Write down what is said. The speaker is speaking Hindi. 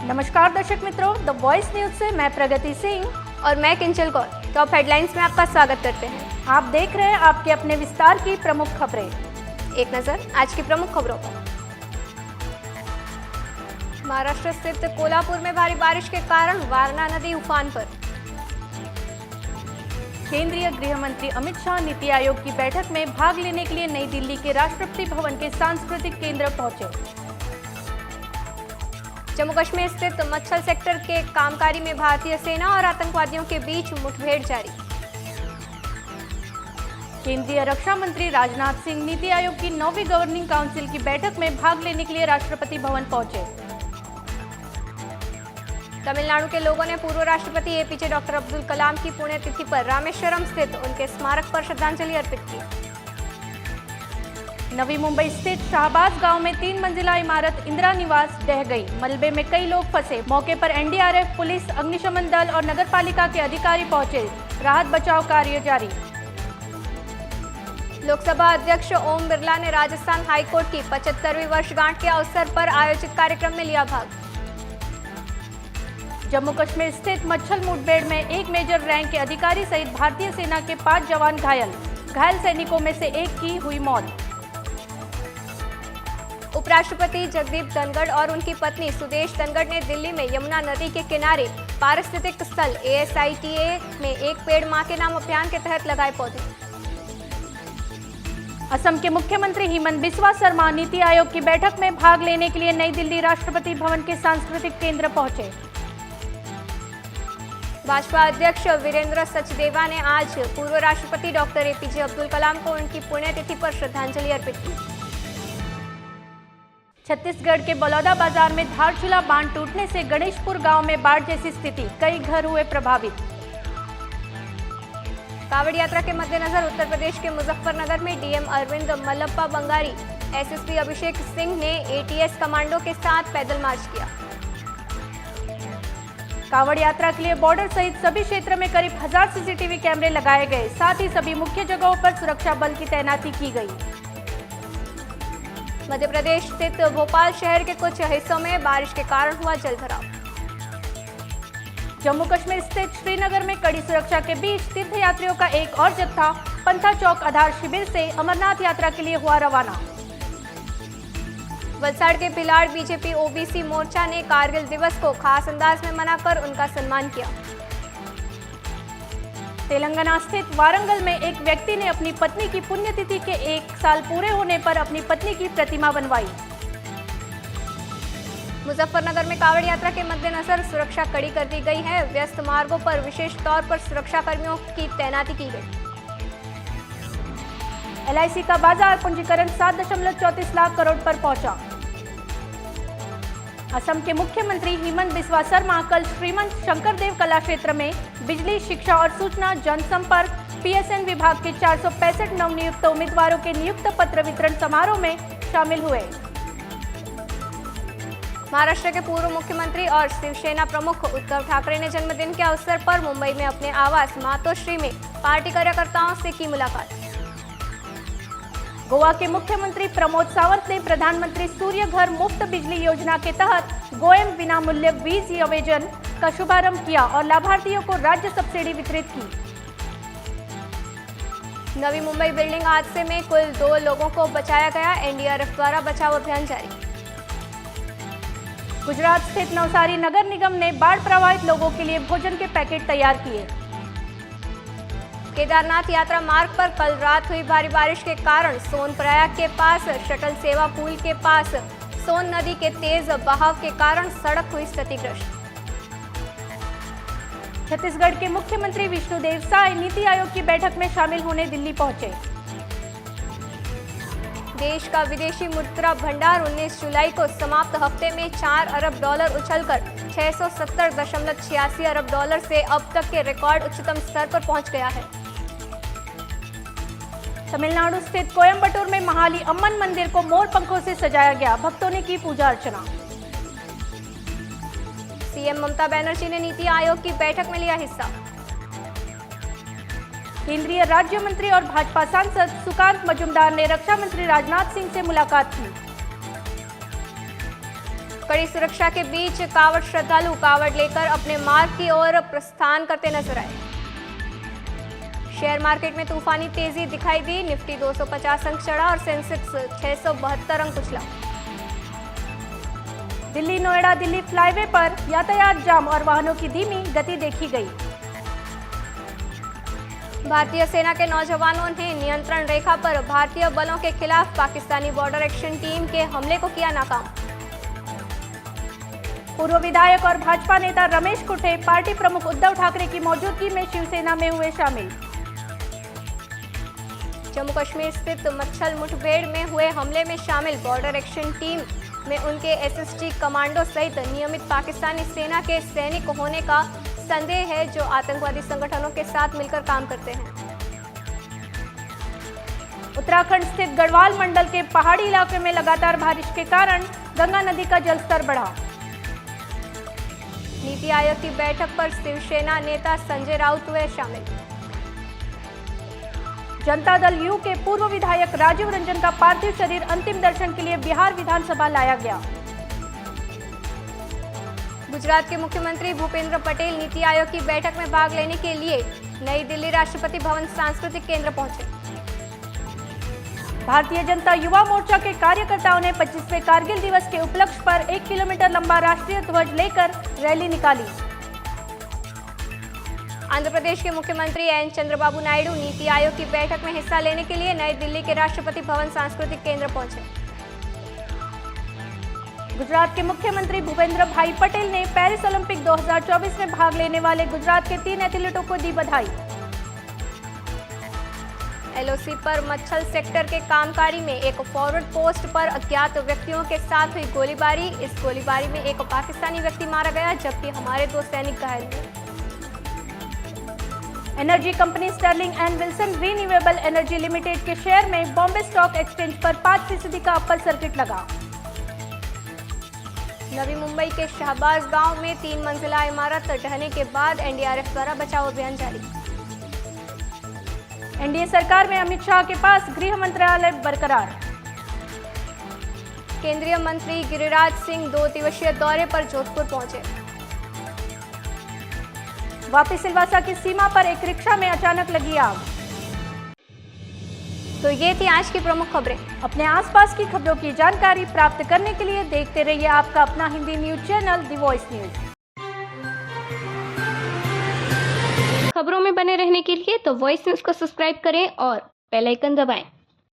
नमस्कार दर्शक मित्रों, द वॉइस न्यूज से मैं प्रगति सिंह और मैं किंचल कौर टॉप हेडलाइंस में आपका स्वागत करते हैं। आप देख रहे हैं आपके अपने विस्तार की प्रमुख खबरें। एक नजर आज की प्रमुख खबरों पर। महाराष्ट्र स्थित कोल्हापुर में भारी बारिश के कारण वारणा नदी उफान पर। केंद्रीय गृह मंत्री अमित शाह नीति आयोग की बैठक में भाग लेने के लिए नई दिल्ली के राष्ट्रपति भवन के सांस्कृतिक केंद्र पहुंचे। जम्मू कश्मीर स्थित मच्छल सेक्टर के कामकारी में भारतीय सेना और आतंकवादियों के बीच मुठभेड़ जारी। केंद्रीय रक्षा मंत्री राजनाथ सिंह नीति आयोग की 9वीं गवर्निंग काउंसिल की बैठक में भाग लेने के लिए राष्ट्रपति भवन पहुंचे। तमिलनाडु के लोगों ने पूर्व राष्ट्रपति एपीजे डॉक्टर अब्दुल कलाम की पुण्यतिथि पर रामेश्वरम स्थित उनके स्मारक पर श्रद्धांजलि अर्पित की। नवी मुंबई स्थित शाहबाज गांव में 3 मंजिला इमारत इंदिरा निवास ढह गई। मलबे में कई लोग फंसे। मौके पर एनडीआरएफ, पुलिस, अग्निशमन दल और नगरपालिका के अधिकारी पहुंचे। राहत बचाव कार्य जारी। लोकसभा अध्यक्ष ओम बिरला ने राजस्थान हाईकोर्ट की 75वीं वर्षगांठ के अवसर पर आयोजित कार्यक्रम में लिया भाग। जम्मू कश्मीर स्थित मच्छल मुठभेड़ में एक मेजर रैंक के अधिकारी सहित भारतीय सेना के 5 जवान घायल। घायल सैनिकों में से एक की हुई मौत। उपराष्ट्रपति जगदीप धनखड़ और उनकी पत्नी सुदेश धनखड़ ने दिल्ली में यमुना नदी के किनारे पारिस्थितिक स्थल ASITA में एक पेड़ मां के नाम अभियान के तहत लगाए पौधे। असम के मुख्यमंत्री हिमंत बिस्वा शर्मा नीति आयोग की बैठक में भाग लेने के लिए नई दिल्ली राष्ट्रपति भवन के सांस्कृतिक केंद्र पहुंचे। भाजपा अध्यक्ष वीरेंद्र सचदेवा ने आज पूर्व राष्ट्रपति डॉक्टर एपीजे अब्दुल कलाम को उनकी पुण्यतिथि पर श्रद्धांजलि अर्पित की। छत्तीसगढ़ के बलौदा बाजार में धारचूला बांध टूटने से गणेशपुर गांव में बाढ़ जैसी स्थिति। कई घर हुए प्रभावित। कावड़ यात्रा के मद्देनजर उत्तर प्रदेश के मुजफ्फरनगर में डीएम अरविंद मल्लप्पा बंगारी, एसएसपी अभिषेक सिंह ने एटीएस कमांडो के साथ पैदल मार्च किया। कावड़ यात्रा के लिए बॉर्डर सहित सभी क्षेत्र में करीब 1000 सीसीटीवी कैमरे लगाए गए। साथ ही सभी मुख्य जगहों पर सुरक्षा बल की तैनाती की गई। मध्य प्रदेश स्थित भोपाल शहर के कुछ हिस्सों में बारिश के कारण हुआ जलभराव। जम्मू कश्मीर स्थित श्रीनगर में कड़ी सुरक्षा के बीच तीर्थयात्रियों का एक और जत्था पंथा चौक आधार शिविर से अमरनाथ यात्रा के लिए हुआ रवाना। वलसाड़ के भिलाड़ बीजेपी ओबीसी मोर्चा ने कारगिल दिवस को खास अंदाज में मनाकर उनका सम्मान किया। तेलंगाना स्थित वारंगल में एक व्यक्ति ने अपनी पत्नी की पुण्यतिथि के 1 साल पूरे होने पर अपनी पत्नी की प्रतिमा बनवाई। मुजफ्फरनगर में कावड़ यात्रा के मद्देनजर सुरक्षा कड़ी कर दी गई है। व्यस्त मार्गों पर विशेष तौर पर सुरक्षा कर्मियों की तैनाती की गई। LIC का बाजार पूंजीकरण 7.34 लाख करोड़ पर पहुंचा। असम के मुख्यमंत्री हिमंत बिस्वा शर्मा कल श्रीमंत शंकरदेव कला क्षेत्र में बिजली, शिक्षा और सूचना जनसंपर्क PSN विभाग के 465 नवनियुक्त उम्मीदवारों के नियुक्त पत्र वितरण समारोह में शामिल हुए। महाराष्ट्र के पूर्व मुख्यमंत्री और शिवसेना प्रमुख उद्धव ठाकरे ने जन्मदिन के अवसर पर मुंबई में अपने आवास मातोश्री में पार्टी कार्यकर्ताओं से की मुलाकात। गोवा के मुख्यमंत्री प्रमोद सावंत ने प्रधानमंत्री सूर्य घर मुफ्त बिजली योजना के तहत गोएम विनामूल्य वीज योजना का शुभारंभ किया और लाभार्थियों को राज्य सब्सिडी वितरित की। नवी मुंबई बिल्डिंग हादसे में कुल 2 लोगों को बचाया गया। एनडीआरएफ द्वारा बचाव अभियान जारी। गुजरात स्थित नवसारी नगर निगम ने बाढ़ प्रभावित लोगों के लिए भोजन के पैकेट तैयार किए। केदारनाथ यात्रा मार्ग पर कल रात हुई भारी बारिश के कारण सोनप्रयाग के पास शटल सेवा पुल के पास सोन नदी के तेज बहाव के कारण सड़क हुई क्षतिग्रस्त। छत्तीसगढ़ के मुख्यमंत्री विष्णुदेव साय नीति आयोग की बैठक में शामिल होने दिल्ली पहुंचे। देश का विदेशी मुद्रा भंडार 19 जुलाई को समाप्त हफ्ते में $4 अरब उछलकर $670.86 अरब से अब तक के रिकॉर्ड उच्चतम स्तर पर पहुंच गया है। तमिलनाडु स्थित कोयम्बटूर में महाली अम्मन मंदिर को मोर पंखों से सजाया गया। भक्तों ने की पूजा अर्चना। सीएम ममता बनर्जी ने नीति आयोग की बैठक में लिया हिस्सा। केंद्रीय राज्य मंत्री और भाजपा सांसद सुकांत मजूमदार ने रक्षा मंत्री राजनाथ सिंह से मुलाकात की। कड़ी सुरक्षा के बीच कांवड़ श्रद्धालु कांवड़ लेकर अपने मार्ग की ओर प्रस्थान करते नजर आए। शेयर मार्केट में तूफानी तेजी दिखाई दी। निफ्टी 250 अंक चढ़ा और सेंसेक्स 672 अंक उछला। दिल्ली नोएडा दिल्ली फ्लाईवे पर यातायात जाम और वाहनों की धीमी गति देखी गई। भारतीय सेना के नौजवानों ने नियंत्रण रेखा पर भारतीय बलों के खिलाफ पाकिस्तानी बॉर्डर एक्शन टीम के हमले को किया नाकाम। पूर्व विधायक और भाजपा नेता रमेश कुट्टे पार्टी प्रमुख उद्धव ठाकरे की मौजूदगी में शिवसेना में हुए शामिल। जम्मू कश्मीर स्थित मच्छल मुठभेड़ में हुए हमले में शामिल बॉर्डर एक्शन टीम में उनके एसएसटी कमांडो सहित नियमित पाकिस्तानी सेना के सैनिक होने का संदेह है, जो आतंकवादी संगठनों के साथ मिलकर काम करते हैं। उत्तराखंड स्थित गढ़वाल मंडल के पहाड़ी इलाके में लगातार बारिश के कारण गंगा नदी का जलस्तर बढ़ा। नीति आयोग की बैठक पर शिवसेना नेता संजय राउत हुए शामिल। जनता दल यू के पूर्व विधायक राजीव रंजन का पार्थिव शरीर अंतिम दर्शन के लिए बिहार विधानसभा लाया गया। गुजरात के मुख्यमंत्री भूपेंद्र पटेल नीति आयोग की बैठक में भाग लेने के लिए नई दिल्ली राष्ट्रपति भवन सांस्कृतिक केंद्र पहुंचे। भारतीय जनता युवा मोर्चा के कार्यकर्ताओं ने 25वें कारगिल दिवस के उपलक्ष्य पर 1 किलोमीटर लंबा राष्ट्रीय ध्वज लेकर रैली निकाली। आंध्र प्रदेश के मुख्यमंत्री एन चंद्रबाबू नायडू नीति आयोग की बैठक में हिस्सा लेने के लिए नई दिल्ली के राष्ट्रपति भवन सांस्कृतिक केंद्र पहुंचे। गुजरात के मुख्यमंत्री भूपेंद्र भाई पटेल ने पेरिस ओलंपिक 2024 में भाग लेने वाले गुजरात के 3 एथलीटों को दी बधाई। एलओसी पर मच्छल सेक्टर के कामकारी में एक फॉरवर्ड पोस्ट पर अज्ञात व्यक्तियों के साथ हुई गोलीबारी। इस गोलीबारी में एक पाकिस्तानी व्यक्ति मारा गया, जबकि हमारे 2 सैनिक घायल हुए। Energy company Sterling and Wilson renewable energy limited के शेयर में बॉम्बे स्टॉक एक्सचेंज पर 5% का अपर सर्किट लगा। नवी मुंबई के शहबाज गांव में 3 मंजिला इमारत ढहने के बाद एनडीआरएफ द्वारा बचाव अभियान जारी। एनडीए सरकार में अमित शाह के पास गृह मंत्रालय बरकरार। केंद्रीय मंत्री गिरिराज सिंह 2 दिवसीय दौरे पर जोधपुर पहुंचे। वापी सिलवासा की सीमा पर एक रिक्शा में अचानक लगी आग। तो ये थी आज की प्रमुख खबरें। अपने आसपास की खबरों की जानकारी प्राप्त करने के लिए देखते रहिए आपका अपना Hindi news channel the voice news. खबरों में बने रहने के लिए तो वॉइस न्यूज को सब्सक्राइब करें और बेल आइकन दबाएं।